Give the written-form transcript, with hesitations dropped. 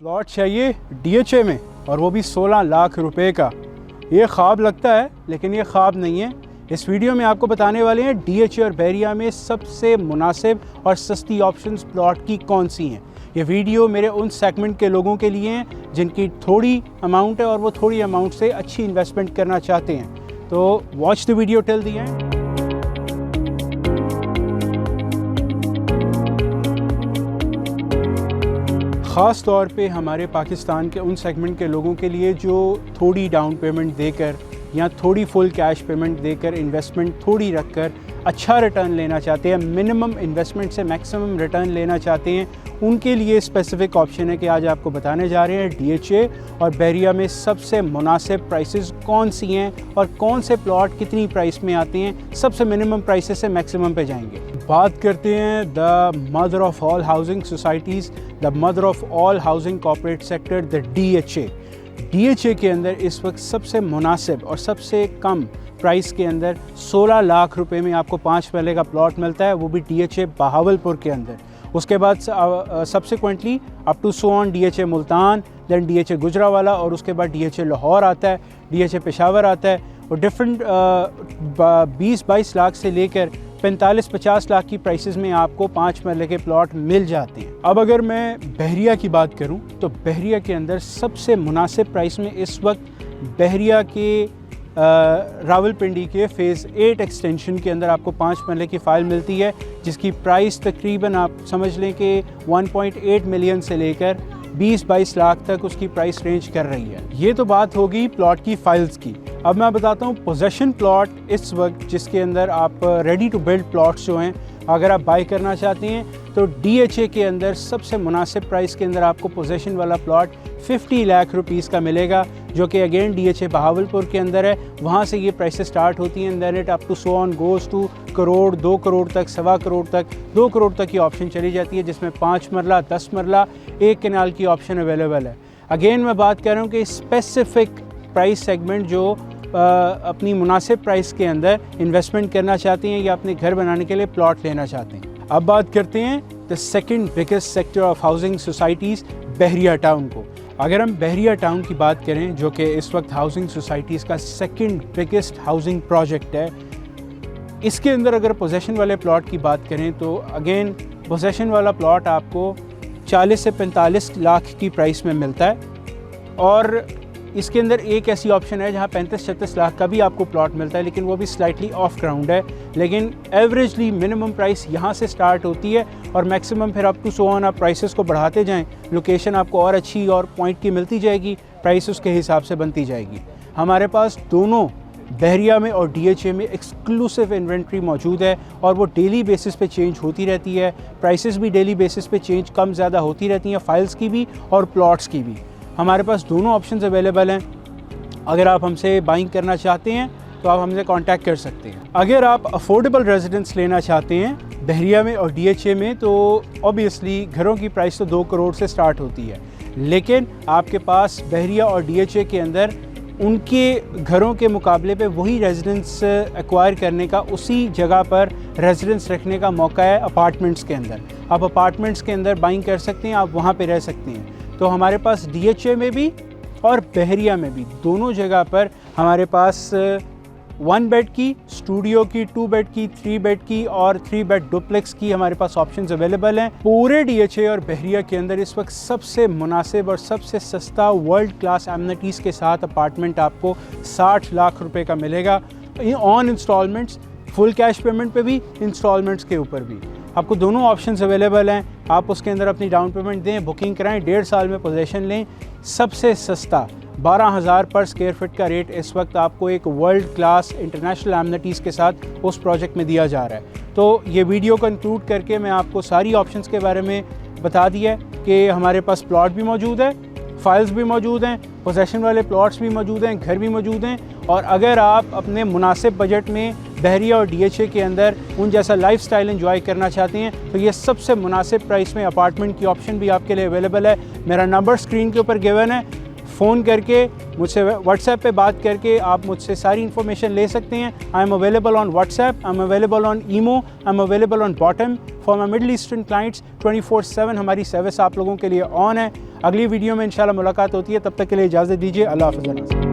Plot चाहिए DHA में और वो भी 16 लाख रुपए का। ये ख्वाब लगता है लेकिन ये ख्वाब नहीं है। इस वीडियो में आपको बताने वाले हैं डीएचए और बहरिया में सबसे मुनासिब और सस्ती ऑप्शंस प्लॉट की कौन सी हैं। ये वीडियो मेरे उन सेगमेंट के लोगों के लिए हैं जिनकी थोड़ी अमाउंट है और वो थोड़ी अमाउंट से अच्छी इन्वेस्टमेंट करना चाहते हैं। तो watch the video till the end. ख़ास तौर पे हमारे पाकिस्तान के उन सेगमेंट के लोगों के लिए जो थोड़ी डाउन पेमेंट देकर या थोड़ी फुल कैश पेमेंट देकर इन्वेस्टमेंट थोड़ी रखकर अच्छा रिटर्न लेना चाहते हैं, मिनिमम इन्वेस्टमेंट से मैक्सिमम रिटर्न लेना चाहते हैं, उनके लिए स्पेसिफिक ऑप्शन है कि आज आपको बताने जा रहे हैं डीएचए और बहरिया में सबसे मुनासिब प्राइसेस कौन सी हैं और कौन से प्लॉट कितनी प्राइस में आते हैं, सबसे मिनिमम प्राइसेस से मैक्सिमम पे जाएंगे। बात करते हैं the mother of all housing societies, the mother of all housing corporate sector, the DHA. DHA के अंदर इस वक्त सबसे मुनासिब और सबसे कम प्राइस के अंदर 16 लाख रुपए में आपको 5 मरले का प्लॉट मिलता है, वो भी डीएचए बहावलपुर के अंदर। उसके बाद subsequently up to so on DHA Multan, then DHA Gujranwala और उसके बाद डीएचए लाहौर आता है, डीएचए पेशावर आता है और डिफरेंट 20-22 लाख से लेकर 45-50 लाख की प्राइसेस में आपको 5 मरले के प्लॉट मिल जाते हैं। अब अगर मैं बहरिया की बात करूं तो बहरिया के अंदर सबसे मुनासिब प्राइस में इस वक्त बहरिया के रावलपिंडी के फ़ेज़ 8 एक्सटेंशन के अंदर आपको 5 मरले की फ़ाइल मिलती है, जिसकी प्राइस तकरीबन आप समझ लें कि 1.8 मिलियन से लेकर 20-22 लाख तक उसकी प्राइस रेंज कर रही है। ये तो बात होगी प्लॉट की फ़ाइल्स की। अब मैं बताता हूँ पोजेशन प्लॉट इस वक्त जिसके अंदर आप रेडी टू बिल्ड प्लॉट्स जो हैं अगर आप बाई करना चाहते हैं तो डीएचए के अंदर सबसे मुनासिब प्राइस के अंदर आपको पोजेशन वाला प्लॉट 50 लाख रुपीस का मिलेगा, जो कि अगेन डीएचए बहावलपुर के अंदर है। वहाँ से ये प्राइसेस स्टार्ट होती हैं, then it up to so on goes to crore, 2 crore तक, 1.25 करोड़ तक, 2 करोड़ तक की ऑप्शन चली जाती है, जिसमें 5 मरला, 10 मरला, 1 कनाल की ऑप्शन अवेलेबल है। अगेन मैं बात कर रहा हूँ कि स्पेसिफिक प्राइस सेगमेंट जो अपनी मुनासिब प्राइस के अंदर इन्वेस्टमेंट करना चाहते हैं या अपने घर बनाने के लिए प्लॉट लेना चाहते हैं। अब बात करते हैं the second biggest sector of housing societies, Bahria town को। अगर हम बहरिया टाउन की बात करें जो कि इस वक्त हाउसिंग सोसाइटीज़ का सेकंड बिगेस्ट हाउसिंग प्रोजेक्ट है, इसके अंदर अगर पोजेशन वाले प्लॉट की बात करें तो अगेन पोजेशन वाला प्लॉट आपको 40 से 45 लाख की प्राइस में मिलता है और इसके अंदर एक ऐसी ऑप्शन है जहां 35-36 लाख का भी आपको प्लॉट मिलता है, लेकिन वो भी स्लाइटली ऑफ ग्राउंड है। लेकिन एवरेजली मिनिमम प्राइस यहां से स्टार्ट होती है और मैक्सिमम फिर अप टू सो ऑन आप प्राइसेस को बढ़ाते जाएं, लोकेशन आपको और अच्छी और पॉइंट की मिलती जाएगी, प्राइस उसके हिसाब से बनती जाएगी। हमारे पास दोनों बहरिया में और डीएचए में एक्सक्लूसिव इन्वेंट्री मौजूद है और वो डेली बेसिस पे चेंज होती रहती है, प्राइसेस भी डेली बेसिस पे चेंज कम ज़्यादा होती रहती हैं, फाइल्स की भी और प्लॉट्स की भी। हमारे पास दोनों ऑप्शंस अवेलेबल हैं। अगर आप हमसे बाइंग करना चाहते हैं तो आप हमसे कांटेक्ट कर सकते हैं। अगर आप अफोर्डेबल रेजिडेंस लेना चाहते हैं बहरिया में और डीएचए में तो ऑब्वियसली घरों की प्राइस तो 2 करोड़ से स्टार्ट होती है, लेकिन आपके पास बहरिया और डीएचए के अंदर उनके घरों के मुकाबले पे वही रेजिडेंस एक्वायर करने का, उसी जगह पर रेजिडेंस रखने का मौका है अपार्टमेंट्स के अंदर। आप अपार्टमेंट्स के अंदर बाइंग कर सकते हैं, आप वहाँ पे रह सकते हैं। तो हमारे पास डीएचए में भी और बहरिया में भी दोनों जगह पर हमारे पास 1 बेड की, स्टूडियो की, 2 बेड की, 3 बेड की और 3 बेड डुप्लेक्स की हमारे पास ऑप्शंस अवेलेबल हैं। पूरे डीएचए और बहरिया के अंदर इस वक्त सबसे मुनासिब और सबसे सस्ता वर्ल्ड क्लास एमिनिटीज़ के साथ अपार्टमेंट आपको 60 लाख रुपए का मिलेगा, on installments, full cash payment पे भी, इंस्टॉलमेंट्स के ऊपर भी। आपको दोनों ऑप्शंस अवेलेबल हैं। आप उसके अंदर अपनी डाउन पेमेंट दें, बुकिंग कराएं, 1.5 साल में पोजेशन लें। सबसे सस्ता 12,000 पर स्क्वायर फीट का रेट इस वक्त आपको एक वर्ल्ड क्लास इंटरनेशनल एमिनिटीज़ के साथ उस प्रोजेक्ट में दिया जा रहा है। तो ये वीडियो कंक्लूड करके मैं आपको सारी ऑप्शंस के बारे में बता दिया कि हमारे पास प्लॉट भी मौजूद है, फाइल्स भी मौजूद हैं, पोजेशन वाले प्लॉट्स भी मौजूद हैं, घर भी मौजूद हैं। और अगर आप अपने मुनासिब बजट में बहरिया और डीएचए के अंदर उन जैसा लाइफस्टाइल एंजॉय करना चाहते हैं तो ये सबसे मुनासिब प्राइस में अपार्टमेंट की ऑप्शन भी आपके लिए अवेलेबल है। मेरा नंबर स्क्रीन के ऊपर गिवन है। फ़ोन करके मुझसे व्हाट्सएप पे बात करके आप मुझसे सारी इन्फॉर्मेशन ले सकते हैं। I am available on WhatsApp, I am available on IMO, I am available on Botim for my Middle Eastern clients. 24/7 हमारी सर्विस आप लोगों के लिए ऑन है। अगली वीडियो में इंशाल्लाह मुलाकात होती है, तब तक के लिए इजाज़त दीजिए। अल्लाह हाफ़िज़।